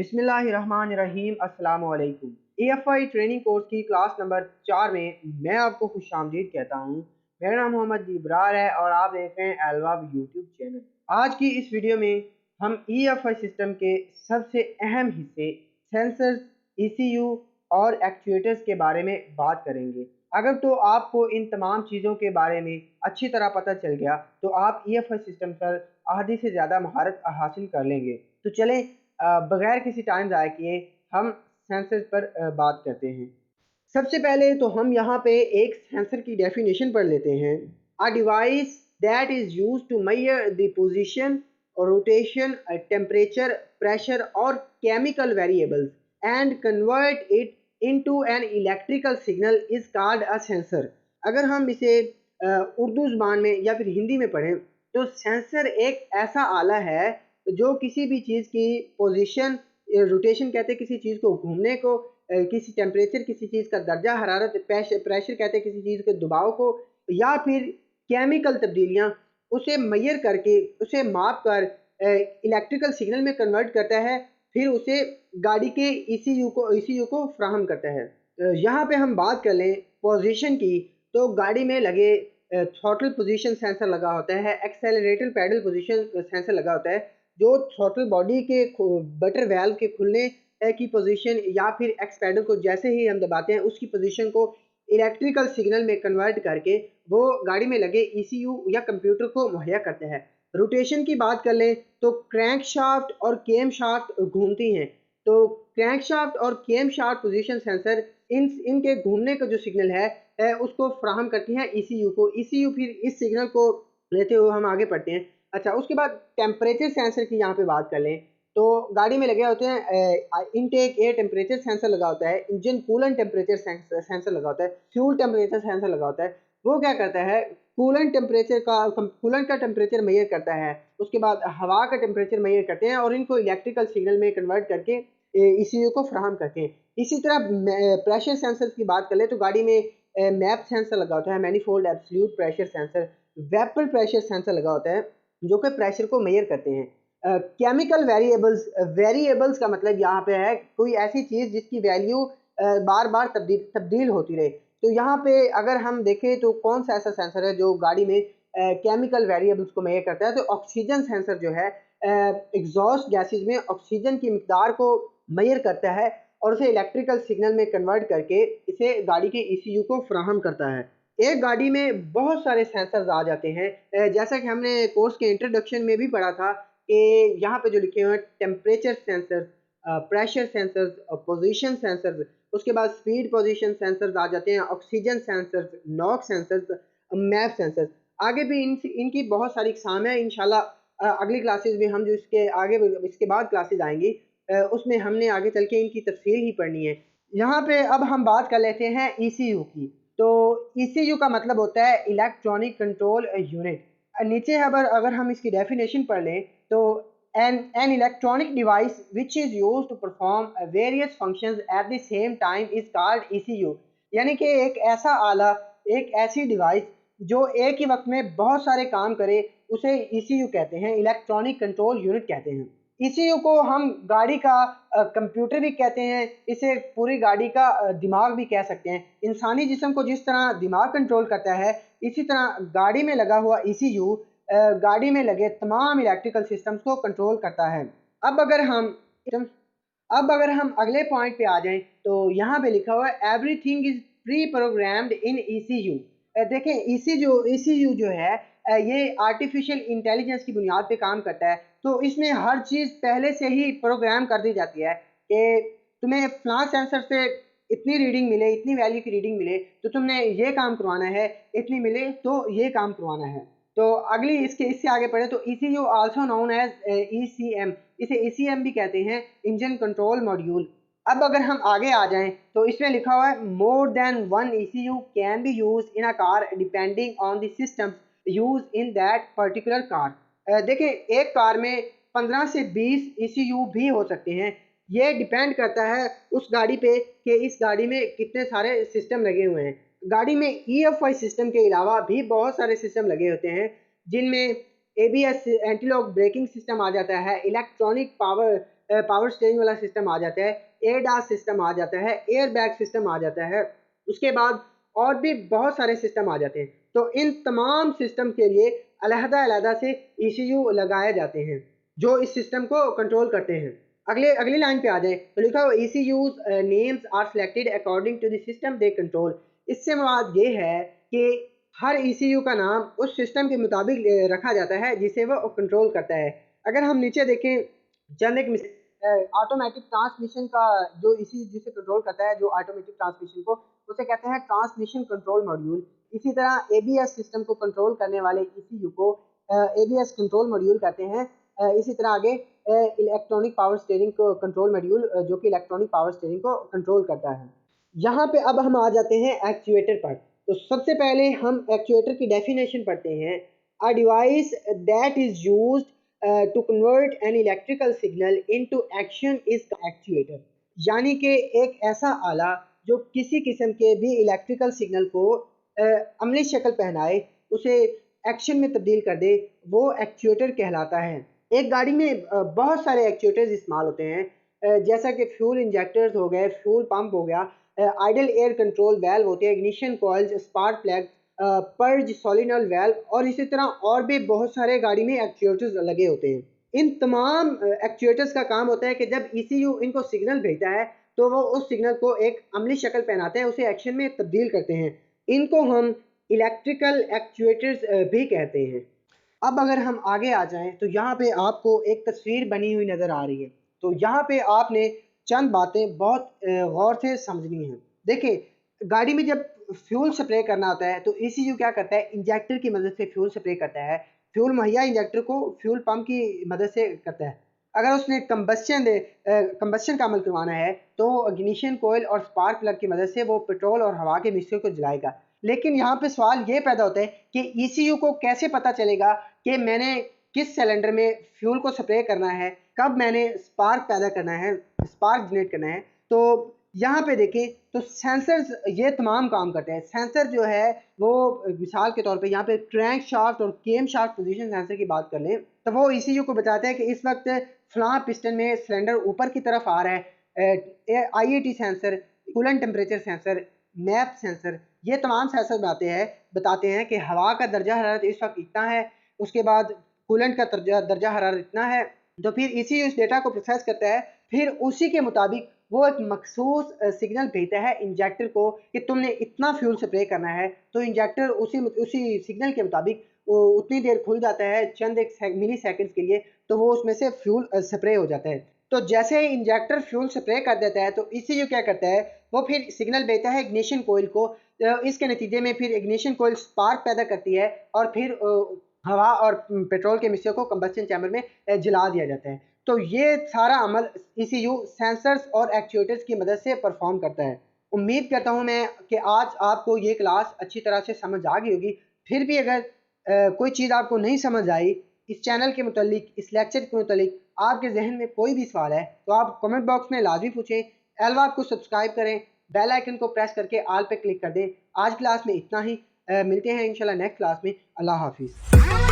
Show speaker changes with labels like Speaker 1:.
Speaker 1: बिस्मिल्लाहिर्रहमानिर्रहीम अस्सलाम वालेकुम। AFI ट्रेनिंग कोर्स की क्लास नंबर 4 में मैं आपको खुशामदीद कहता हूँ। मेरा नाम मोहम्मद इब्रार है और आप देख रहे हैं एलवाब यूट्यूब चैनल। आज की इस वीडियो में हम EFI सिस्टम के सबसे अहम हिस्से सेंसर्स, ECU और एक्चुएटर्स के बारे में बात करेंगे। अगर तो आपको इन तमाम चीज़ों के बारे में अच्छी तरह पता चल गया तो आप EFI सिस्टम पर आधी से ज़्यादा महारत हासिल कर लेंगे। तो चलें बगैर किसी टाइम ज़ाया किए हम सेंसर पर बात करते हैं। सबसे पहले तो हम यहाँ पे एक सेंसर की डेफिनेशन पढ़ लेते हैं। A device that is used to measure the position और रोटेशन, टेम्परेचर, प्रेशर और chemical variables and convert it into an electrical signal is called a sensor. अगर हम इसे उर्दू ज़बान में या फिर हिंदी में पढ़ें तो सेंसर एक ऐसा आला है जो किसी भी चीज़ की पोजीशन, रोटेशन कहते हैं किसी चीज़ को घूमने को, किसी टेम्परेचर, किसी चीज़ का दर्जा हरारत, प्रेशर कहते हैं किसी चीज़ के दबाव को, या फिर केमिकल तब्दीलियाँ, उसे मेजर करके उसे माप कर इलेक्ट्रिकल सिग्नल में कन्वर्ट करता है, फिर उसे गाड़ी के ECU को फ्राहम करता है। यहाँ पे हम बात कर लें पोजीशन की तो गाड़ी में लगे थ्रॉटल पोजीशन सेंसर लगा होता है, एक्सेलरेटर पैडल पोजीशन सेंसर लगा होता है जो थ्रॉटल बॉडी के बटर वाल्व के खुलने की पोजीशन या फिर एक्स पैडल को जैसे ही हम दबाते हैं उसकी पोजीशन को इलेक्ट्रिकल सिग्नल में कन्वर्ट करके वो गाड़ी में लगे ECU या कंप्यूटर को मुहैया करते हैं। रोटेशन की बात कर लें तो क्रैंक शाफ्ट और केम शाफ्ट घूमती हैं, तो क्रैंक शाफ्ट और केम शाफ्ट पोजीशन सेंसर इनके घूमने का जो सिग्नल है उसको फ्राहम करती हैं ECU को। ECU फिर इस सिग्नल को लेते हुए हम आगे बढ़ते हैं। अच्छा, उसके बाद टेम्परेचर सेंसर की यहाँ पे बात कर लें तो गाड़ी में लगे होते हैं इनटेक एयर टेम्परेचर सेंसर लगा होता है, इंजन कूलेंट टेम्परेचर सेंसर लगा होता है, फ्यूल टेम्परेचर सेंसर लगा होता है। वो क्या करता है, कूलेंट का टेम्परेचर मेजर करता है, उसके बाद हवा का टेम्परेचर मेजर करते हैं और इनको इलेक्ट्रिकल सिग्नल में कन्वर्ट करके ECU को फ्राहम करते हैं। इसी तरह प्रेशर सेंसर की बात कर ले तो गाड़ी में मैप सेंसर लगा होता है, manifold absolute pressure sensor, vapour pressure sensor लगा होता है जो कि प्रेशर को मेजर करते हैं। केमिकल वेरिएबल्स का मतलब यहाँ पे है कोई ऐसी चीज़ जिसकी वैल्यू बार बार तब्दील होती रहे। तो यहाँ पे अगर हम देखें तो कौन सा ऐसा सेंसर है जो गाड़ी में केमिकल वेरिएबल्स को मेजर करता है, तो ऑक्सीजन सेंसर जो है एग्जॉस्ट गैसेज में ऑक्सीजन की मिकदार को मेजर करता है और उसे इलेक्ट्रिकल सिग्नल में कन्वर्ट करके इसे गाड़ी के ECU को फ्राहम करता है। एक गाड़ी में बहुत सारे सेंसर्स आ जाते हैं, जैसा कि हमने कोर्स के इंट्रोडक्शन में भी पढ़ा था कि यहाँ पे जो लिखे हुए हैं temperature sensors, pressure sensors, position sensors, उसके बाद स्पीड पोजीशन सेंसर्स आ जाते हैं, oxygen sensors, knock sensors, map sensors. आगे भी इनकी बहुत सारी इकसाम है। इंशाल्लाह अगली क्लासेस में हम जो इसके बाद क्लासेस आएंगी उसमें हमने आगे चल के इनकी तफसील ही पढ़नी है। यहाँ पे अब हम बात कर लेते हैं ECU की। तो ECU का मतलब होता है इलेक्ट्रॉनिक कंट्रोल यूनिट। नीचे अगर हम इसकी डेफिनेशन पढ़ लें तो an electronic device which is used to perform various functions at the same time is called ECU। यानी कि एक ऐसा आला, एक ऐसी डिवाइस जो एक ही वक्त में बहुत सारे काम करे उसे ECU कहते हैं, इलेक्ट्रॉनिक कंट्रोल यूनिट कहते हैं। ECU को हम गाड़ी का कंप्यूटर भी कहते हैं, इसे पूरी गाड़ी का दिमाग भी कह सकते हैं। इंसानी जिस्म को जिस तरह दिमाग कंट्रोल करता है इसी तरह गाड़ी में लगा हुआ ECU गाड़ी में लगे तमाम इलेक्ट्रिकल सिस्टम्स को कंट्रोल करता है। अब अगर हम अब अगर हम अगले पॉइंट पे आ जाएं तो यहाँ पे लिखा हुआ है everything is pre programmed in ECU। देखें ECU जो है ये आर्टिफिशियल इंटेलिजेंस की बुनियाद पे काम करता है, तो इसमें हर चीज़ पहले से ही प्रोग्राम कर दी जाती है कि तुम्हें फ्लां सेंसर से इतनी रीडिंग मिले, इतनी वैल्यू की रीडिंग मिले तो तुमने ये काम करवाना है, इतनी मिले तो ये काम करवाना है। तो अगली इससे आगे पढ़े तो ECU also known as ECM, इसे ECM भी कहते हैं, इंजन कंट्रोल मॉड्यूल। अब अगर हम आगे आ जाएं तो इसमें लिखा हुआ है more than one ECU can be use in a car depending on the system use in that particular car. देखिए एक कार में 15 से 20 ECU भी हो सकते हैं। ये डिपेंड करता है उस गाड़ी पे कि इस गाड़ी में कितने सारे सिस्टम लगे हुए हैं। गाड़ी में EFI सिस्टम के अलावा भी बहुत सारे सिस्टम लगे होते हैं जिनमें ABS anti lock braking system आ जाता है, इलेक्ट्रॉनिक पावर पावर स्टीयरिंग वाला सिस्टम आ जाता है, एडास सिस्टम आ जाता है, एयर बैग सिस्टम आ जाता है, उसके बाद और भी बहुत सारे सिस्टम आ जाते हैं। तो इन तमाम सिस्टम के लिए अलहदा से ECU लगाए जाते हैं जो इस सिस्टम को कंट्रोल करते हैं। अगली लाइन पे आ जाए तो लिखा हुआ ECU's names are selected according to the system they control. इससे मुराद ये है कि हर ECU का नाम उस सिस्टम के मुताबिक रखा जाता है जिसे वो कंट्रोल करता है। अगर हम नीचे देखें चंद एक ऑटोमेटिक ट्रांसमिशन का जो ECU जिसे कंट्रोल करता है, जो ऑटोमेटिक ट्रांसमिशन को, उसे कहते हैं ट्रांसमिशन कंट्रोल मॉड्यूल। इसी तरह ABS सिस्टम को कंट्रोल करने वाले ECU को ABS कंट्रोल मॉड्यूल कहते हैं। इसी तरह आगे इलेक्ट्रॉनिक पावर स्टीयरिंग को कंट्रोल मॉड्यूल जो कि इलेक्ट्रॉनिक पावर स्टीयरिंग को कंट्रोल करता है। यहाँ पे अब हम आ जाते हैं एक्चुएटर पर। तो सबसे पहले हम एक्चुएटर की डेफिनेशन पढ़ते हैं। A device that is used to convert an electrical signal into action is actuator. यानी कि एक ऐसा आला जो किसी किस्म के भी इलेक्ट्रिकल सिग्नल को अमली शक्ल पहनाए, उसे एक्शन में तब्दील कर दे, वो एक्चुएटर कहलाता है। एक गाड़ी में बहुत सारे एक्चुएटर्स इस्तेमाल होते हैं, जैसा कि फ्यूल इंजेक्टर्स हो गए, फ्यूल पंप हो गया, आइडल एयर कंट्रोल वाल्व होते हैं, ignition coils, spark plug, purge solenoid valve और इसी तरह और भी बहुत सारे गाड़ी में एक्चुएटर्स लगे होते हैं। इन तमाम एक्चुएटर्स का काम होता है कि जब ECU इनको सिग्नल भेजता है तो वो उस सिग्नल को एक अमली शक्ल पहनाते हैं, उसे एक्शन में तब्दील करते हैं। इनको हम इलेक्ट्रिकल एक्चुएटर्स भी कहते हैं। अब अगर हम आगे आ जाएं तो यहाँ पे आपको एक तस्वीर बनी हुई नज़र आ रही है। तो यहाँ पे आपने चंद बातें बहुत गौर से समझनी हैं। देखिए, गाड़ी में जब फ्यूल स्प्रे करना होता है तो ECU क्या करता है, इंजेक्टर की मदद से फ्यूल स्प्रे करता है। फ्यूल मुहैया इंजेक्टर को फ्यूल पंप की मदद से करता है। अगर उसने कंबस्शन का अमल करवाना है तो इग्निशन कोयल और स्पार्क प्लग की मदद से वो पेट्रोल और हवा के मिक्सचर को जलाएगा। लेकिन यहाँ पे सवाल ये पैदा होता है कि ECU को कैसे पता चलेगा कि मैंने किस सिलेंडर में फ्यूल को स्प्रे करना है, कब मैंने स्पार्क पैदा करना है, स्पार्क जनरेट करना है। तो यहाँ पे देखें तो सेंसर्स ये तमाम काम करते हैं। सेंसर जो है वो मिसाल के तौर पे यहाँ पे क्रैंक शाफ्ट और केम शाफ्ट पोजीशन सेंसर की बात कर लें तो वो ECU को बताता है कि इस वक्त फलां पिस्टन में सिलेंडर ऊपर की तरफ आ रहा है। IAT sensor, coolant temperature sensor, map sensor, ये तमाम सेंसर बताते हैं कि हवा का दर्जा हरारत इस वक्त इतना है, उसके बाद कूलेंट का दर्जा हरारत इतना है। तो फिर ECU इस डेटा को प्रोसेस करता है, फिर उसी के मुताबिक वो एक मखसूस सिग्नल भेजता है इंजेक्टर को कि तुमने इतना फ्यूल स्प्रे करना है। तो इंजेक्टर उसी सिग्नल के मुताबिक उतनी देर खुल जाता है, चंद एक मिली सेकंड्स के लिए, तो वो उसमें से फ्यूल स्प्रे हो जाता है। तो जैसे ही इंजेक्टर फ्यूल स्प्रे कर देता है तो ECU क्या करता है, वो फिर सिग्नल भेजता है इग्निशन कोयल को। इसके नतीजे में फिर इग्निशन कोयल स्पार्क पैदा करती है और फिर हवा और पेट्रोल के मिक्सचर को कंबस्शन चैम्बर में जला दिया जाता है। तो ये सारा अमल ECU सेंसर्स और एक्चुएटर्स की मदद से परफॉर्म करता है। उम्मीद करता हूँ मैं कि आज आपको ये क्लास अच्छी तरह से समझ आ गई होगी। फिर भी अगर कोई चीज़ आपको नहीं समझ आई, इस चैनल के मुतालिक, इस लेक्चर के मुतालिक आपके जहन में कोई भी सवाल है तो आप कमेंट बॉक्स में लाजमी पूछें। एलवाब को सब्सक्राइब करें, बेल आइकन को प्रेस करके आल पे क्लिक कर दें। आज क्लास में इतना ही, मिलते हैं इंशाल्लाह नेक्स्ट क्लास में। अल्लाह हाफिज़।